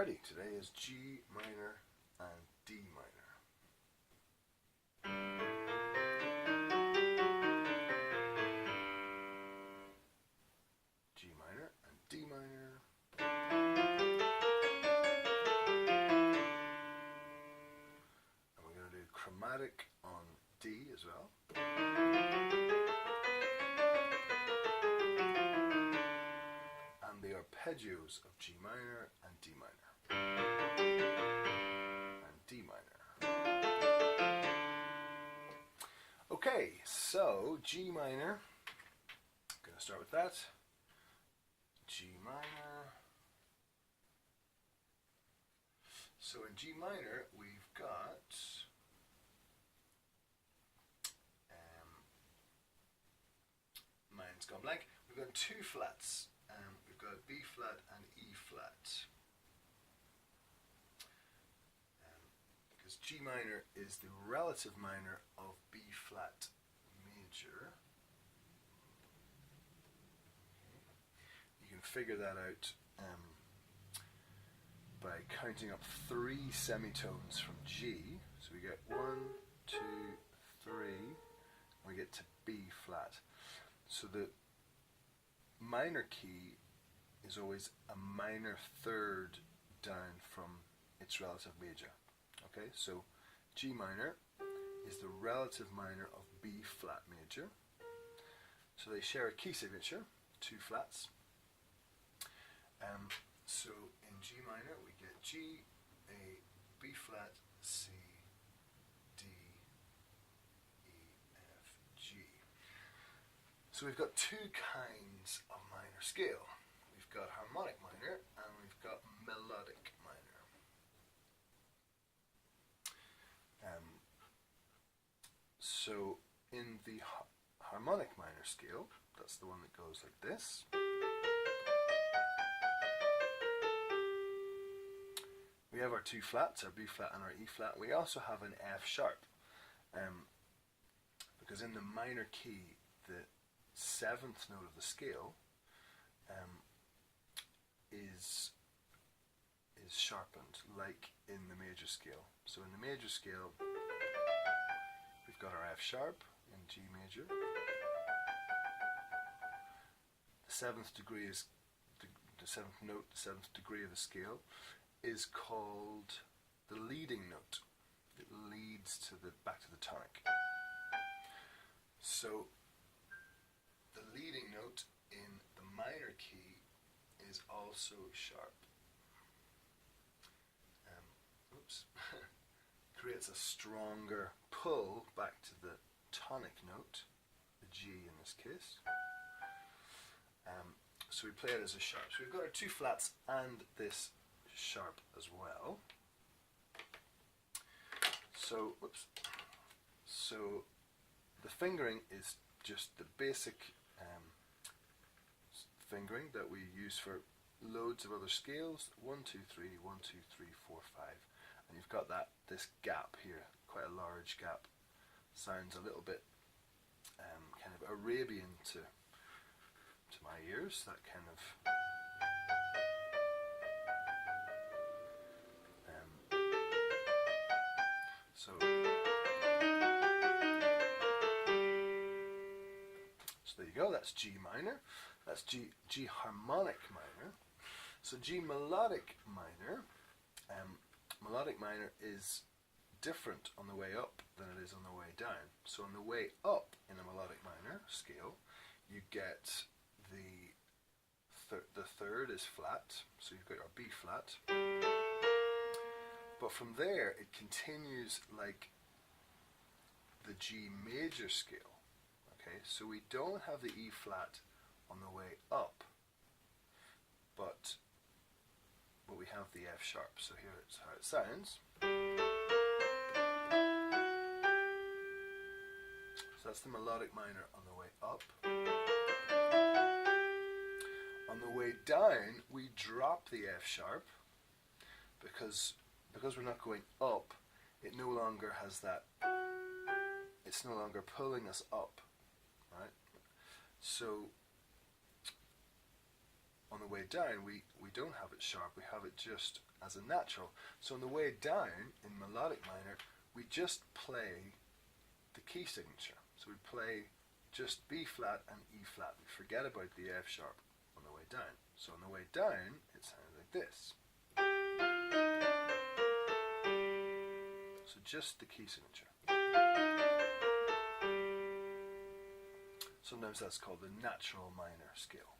Alrighty, today is G minor and D minor. G minor and D minor. And we're going to do chromatic on D as well. And the arpeggios of G minor and D minor. And D minor. Okay, so G minor, I'm going to start with that. G minor. So in G minor, we've got mine's gone blank. We've got two flats. We've got B flat and E flat. Because G minor is the relative minor of B flat major. You can figure that out by counting up three semitones from G. So we get 1, 2, 3, and we get to B flat. So the minor key is always a minor third down from its relative major. Okay, so G minor is the relative minor of B flat major. So they share a key signature, two flats. So in G minor we get G, A, B flat, C, D, E, F, G. So we've got two kinds of minor scale. We've got harmonic minor and we've got melodic minor. So in the harmonic minor scale, that's the one that goes like this. We have our two flats, our B flat and our E flat. We also have an F sharp, because in the minor key, the seventh note of the scale is sharpened, like in the major scale. So in the major scale, we've got our F sharp in G major. The seventh degree is the seventh note, the seventh degree of the scale is called the leading note. It leads to the back to the tonic. So the leading note in the minor key is also sharp. Creates a stronger pull back to the tonic note, the G in this case. So we play it as a sharp. So we've got our two flats and this sharp as well. So, so the fingering is just the basic fingering that we use for loads of other scales. 1, 2, 3, 1, 2, 3, 4, 5. And you've got this gap here, quite a large gap. Sounds a little bit kind of Arabian to my ears, that kind of so there you go, that's G minor. That's G harmonic minor. So G melodic minor, melodic minor is different on the way up than it is on the way down. So on the way up in a melodic minor scale, you get the third is flat, so you've got your B flat. But from there, it continues like the G major scale. Okay, so we don't have the E flat on the way up, but we have the F sharp. So here's how it sounds. So that's the melodic minor on the way up. On the way down, we drop the F sharp because we're not going up. It no longer has that. It's no longer pulling us up, right? So on the way down, we don't have it sharp, we have it just as a natural. So on the way down, in melodic minor, we just play the key signature. So we play just B flat and E flat. We forget about the F sharp on the way down. So on the way down, it sounds like this. So just the key signature. Sometimes that's called the natural minor scale.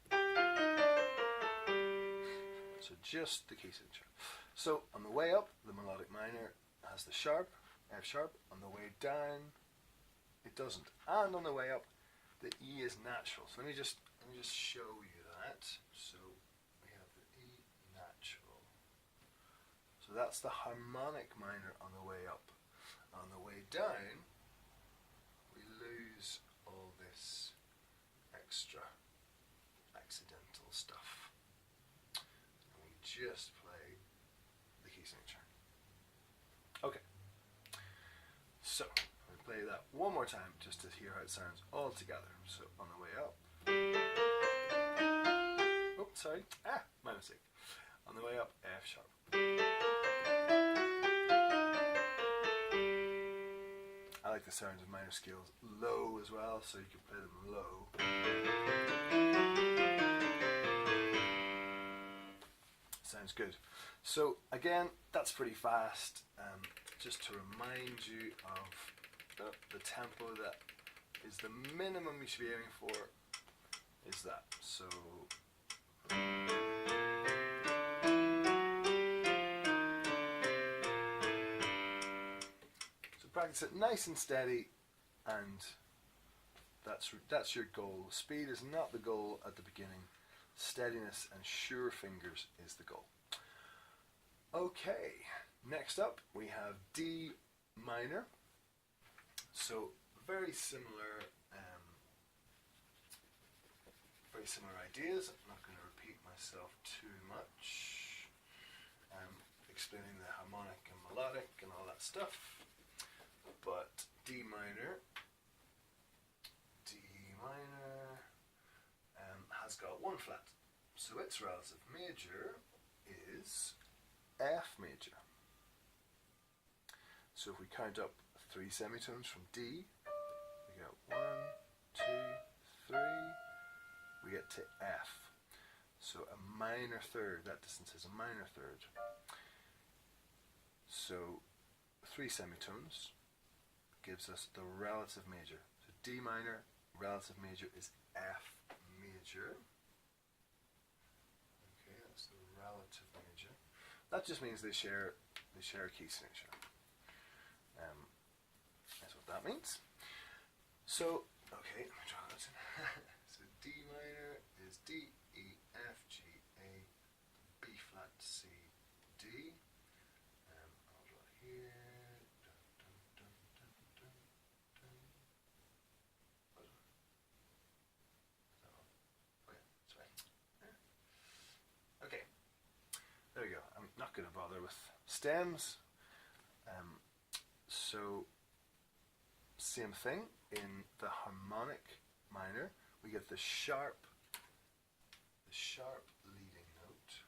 So just the key signature. So on the way up, the melodic minor has the sharp, F sharp. On the way down, it doesn't. And on the way up, the E is natural. So let me just show you that. So we have the E natural. So that's the harmonic minor on the way up. On the way down, we lose all this extra accidental stuff. And we just play the key signature. Okay. So I'll play that one more time just to hear how it sounds all together. So on the way up. Oh, sorry. My mistake. On the way up, F sharp. I like the sound of minor scales low as well, so you can play them low. Sounds good. So again, that's pretty fast. Just to remind you of the tempo that is the minimum you should be aiming for is that. So practice it nice and steady, and that's your goal. Speed is not the goal at the beginning. Steadiness and sure fingers is the goal. Okay, next up we have D minor. So very similar ideas. I'm not going to repeat myself too much. Explaining the harmonic and melodic and all that stuff. But D minor has got one flat, so its relative major is F major. So if we count up 3 semitones from D, we get 1, 2, 3, we get to F. So a minor third, that distance is a minor third. So 3 semitones gives us the relative major. So D minor, relative major is F major. Okay, that's the relative major. That just means they share a key signature. That's what that means. So, okay, let me draw that in. So D minor is D, E, F, G, A, B flat, C, D. I'll draw it here. Okay, there we go. I'm not going to bother with stems. So, same thing in the harmonic minor. We get the sharp leading note,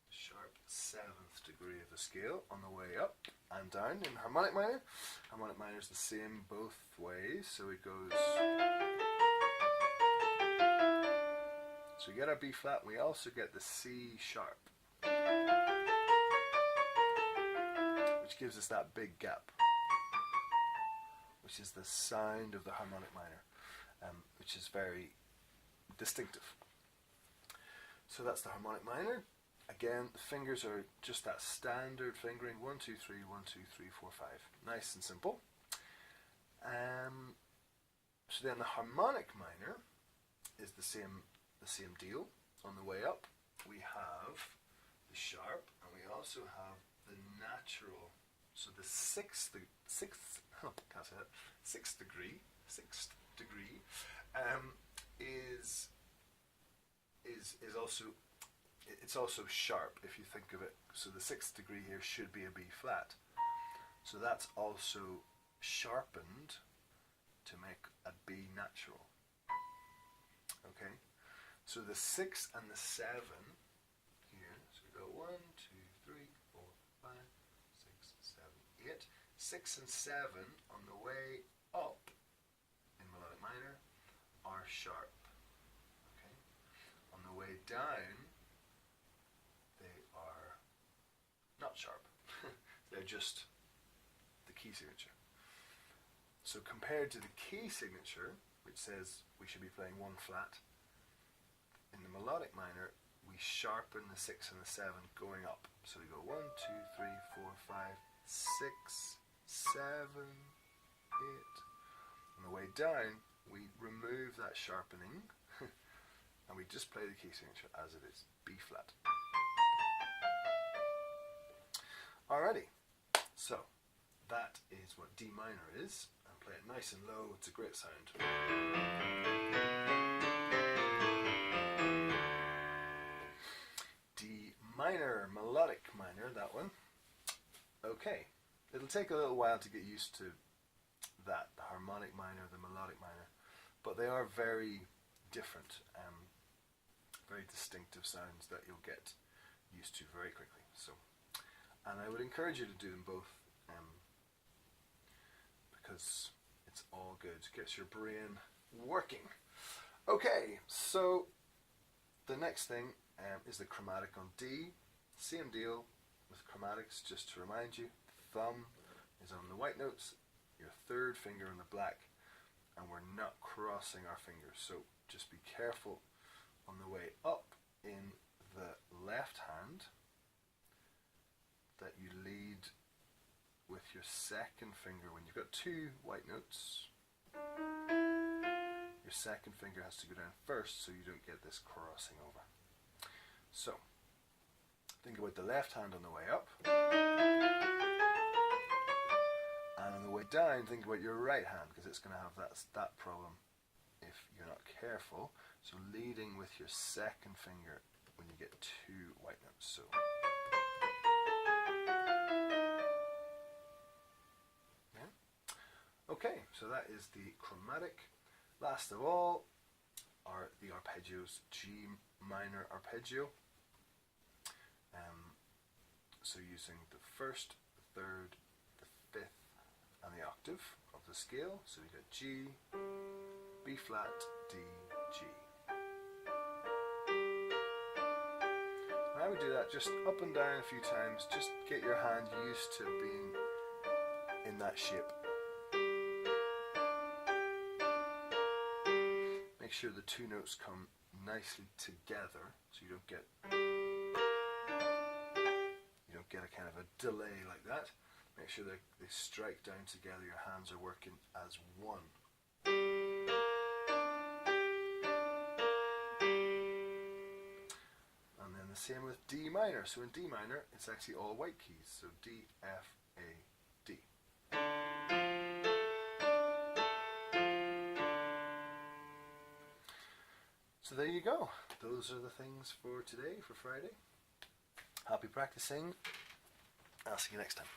the sharp 7th degree of the scale on the way up and down in harmonic minor. Harmonic minor is the same both ways, so it goes. So we get our B flat, and we also get the C sharp, which gives us that big gap, which is the sound of the harmonic minor, which is very distinctive. So that's the harmonic minor. Again, the fingers are just that standard fingering, 1, 2, 3, 1, 2, 3, 4, 5. Nice and simple. So then the harmonic minor is the same deal. On the way up, we have the sharp, and we also have the natural. So the sixth degree is also, it's also sharp if you think of it. So the 6th degree here should be a B flat. So that's also sharpened to make a B natural. Okay, So the 6 and the 7 here. So we go 1, 2, 3, 4, 5, 6, 7, 8. 6 and 7 on the way up in melodic minor are sharp. Okay. On the way down, they are not sharp. They're just the key signature. So compared to the key signature, which says we should be playing 1 flat, in the melodic minor, we sharpen the 6 and the 7 going up. So we go 1, 2, 3, 4, 5, 6, 7, 8. On the way down, we remove that sharpening and we just play the key signature as it is, B flat. Alrighty, so that is what D minor is, and play it nice and low. It's a great sound. D minor, melodic minor, that one. Okay, it'll take a little while to get used to that, the harmonic minor, the melodic minor, but they are very different, very distinctive sounds that you'll get used to very quickly. So, and I would encourage you to do them both, because it's all good. It gets your brain working. Okay, so the next thing is the chromatic on D. Same deal with chromatics, just to remind you, the thumb is on the white notes, your third finger on the black, and we're not crossing our fingers. So just be careful on the way up in the left hand that you lead with your second finger. When you've got 2 white notes, your second finger has to go down first so you don't get this crossing over. So think about the left hand on the way up, and on the way down think about your right hand, because it's going to have that problem if you're not careful. So leading with your second finger when you get 2 white notes. So yeah. Okay, so that is the chromatic. Last of all are the arpeggios. G minor arpeggio. So using the first, the third, the fifth, and the octave of the scale. So we got G, B flat, D, G. And I would do that just up and down a few times. Just get your hand used to being in that shape. Make sure the 2 notes come nicely together, so you don't get a kind of a delay like that. Make sure they strike down together. Your hands are working as one. And then the same with D minor. So in D minor, it's actually all white keys. So D, F, A, D. So there you go. Those are the things for today, for Friday. Happy practicing. I'll see you next time.